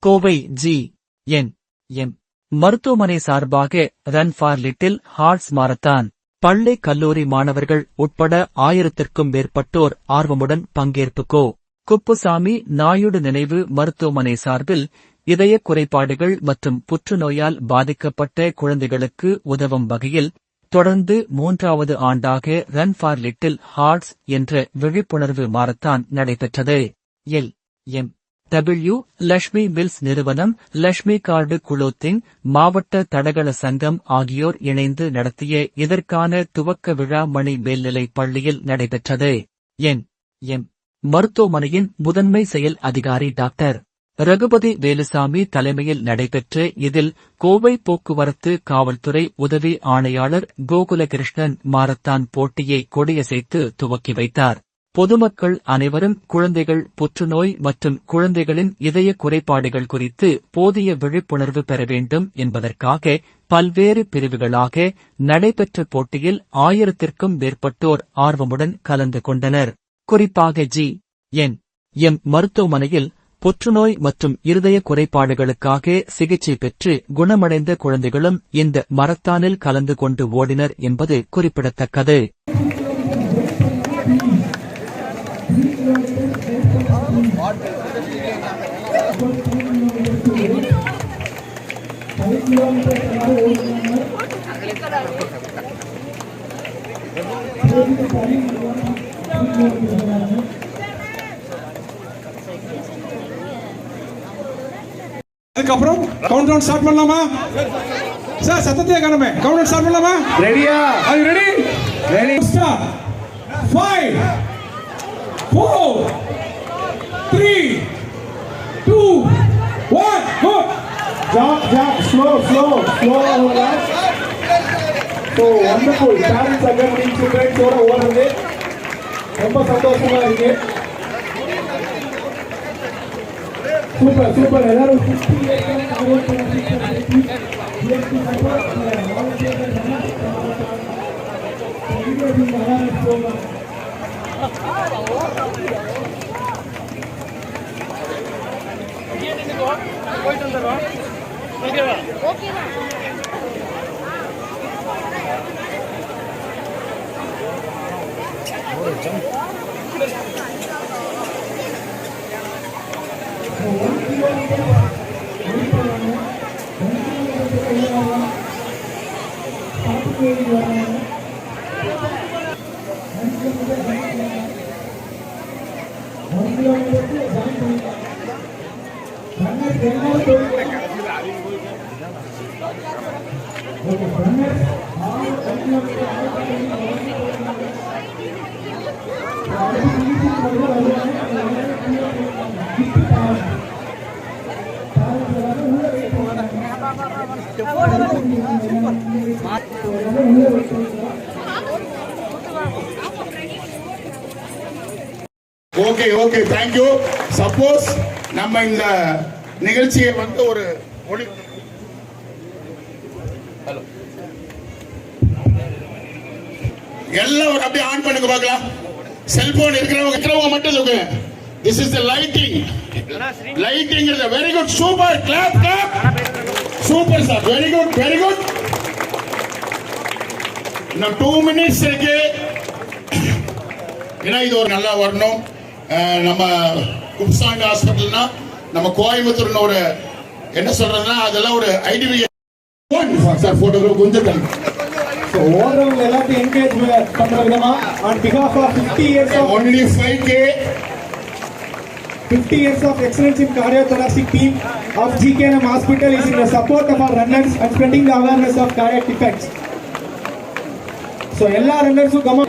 கோவை ஜி.என்.எம். மருத்துவமனை சார்பாக run for little hearts marathon. பள்ளி கல்லூரி மாணவர்கள் உட்பட 1000க்கும் மேற்பட்டோர் ஆர்வமுடன் பங்கேற்பு. குப்புசாமி நாயுடு நினைவு மருத்துவமனை சார்பில் இதய குறைபாடுகள் மற்றும் புற்றுநோயால் பாதிக்கப்பட்ட குழந்தைகளுக்கு உதவும் வகையில் தொடர்ந்து 3வது ஆண்டாக ரன் ஃபார் லிட்டில் ஹார்ட்ஸ் என்ற விழிப்புணர்வு மாரத்தான் நடைபெற்றது. எல்.எம்.டபிள்யூ. லட்சுமி மில்ஸ் நிறுவனம், லட்சுமி கார்டு குளோத்திங், மாவட்ட தடகள சங்கம் ஆகியோர் இணைந்து நடத்திய இதற்கான துவக்க விழா மணி மேல்நிலைப் பள்ளியில் நடைபெற்றது. என்.எம். மருத்துவமனையின் முதன்மை செயல் அதிகாரி டாக்டர் ரகுபதி வேலுசாமி தலைமையில் நடைபெற்ற இதில் கோவை போக்குவரத்து காவல்துறை உதவி ஆணையாளர் கோகுலகிருஷ்ணன் மாரத்தான் போட்டியை கொடியசைத்து துவக்கி வைத்தார். பொதுமக்கள் அனைவரும் குழந்தைகள் புற்றுநோய் மற்றும் குழந்தைகளின் இதய குறைபாடுகள் குறித்து போதிய விழிப்புணர்வு பெற வேண்டும் என்பதற்காக பல்வேறு பிரிவுகளாக நடைபெற்ற போட்டியில் 1000க்கும் மேற்பட்டோர் ஆர்வமுடன் கலந்து கொண்டனர். குறிப்பாக ஜி.என்.எம். மருத்துவமனையில் புற்றுநோய் மற்றும் இருதய குறைபாடுகளுக்காக சிகிச்சை பெற்று குணமடைந்த குழந்தைகளும் இந்த மரத்தானில் கலந்து கொண்டு ஓடினர் என்பது குறிப்பிடத்தக்கது. அதுக்கப்புறம் கவுண்ட் டவுன் ஸ்டார்ட் பண்ணலாமா சார்? சத்தத்தையே காணுமே. கவுண்ட் டவுன் ஸ்டார்ட் பண்ணலாமா? ரெடியா? Are you ready? Ready. Start. 5 4 3 2 1 go. Jump slow over that. So wonderful. Parents again need children ஓட ஓடுறது ரொம்ப சந்தோஷமா இருக்கு. சூப்பர் எல்லாரும் ஓகே thank you. சப்போஸ் நம்ம இந்த நிகழ்ச்சியை வந்து ஒரு ஒளி எல்லாம் அப்படியே ஆன் பண்ணுங்க பார்க்கலாம். செல்போன் இருக்கிறவங்க மட்டும் சொல்லுங்க. This is the lighting is a very good. Super. Clap. Super sir. Very good. இன்னும் 2 minutes இருக்கு. ஏன்னா இது ஒரு நல்லா வரணும். நம்ம குப்சாமி ஹாஸ்பிட்டல்னா நம்ம கோயம்புத்தூர்னு ஒரு என்ன சொல்றதுன்னா அதெல்லாம் ஒரு ஐடிவி சார் போட்டோகிராஃப் கொஞ்சம் ஓடுறவங்க எல்லாத்தையும் என்கரேஜ் பண்ற விதமா on behalf of 50 years of only 5K 50 years of excellence in cardiothoracic team of GKNM Hospital is in the support of our runners and spreading the awareness of cardiac defects. So எல்லா ரன்னர்ஸும் comma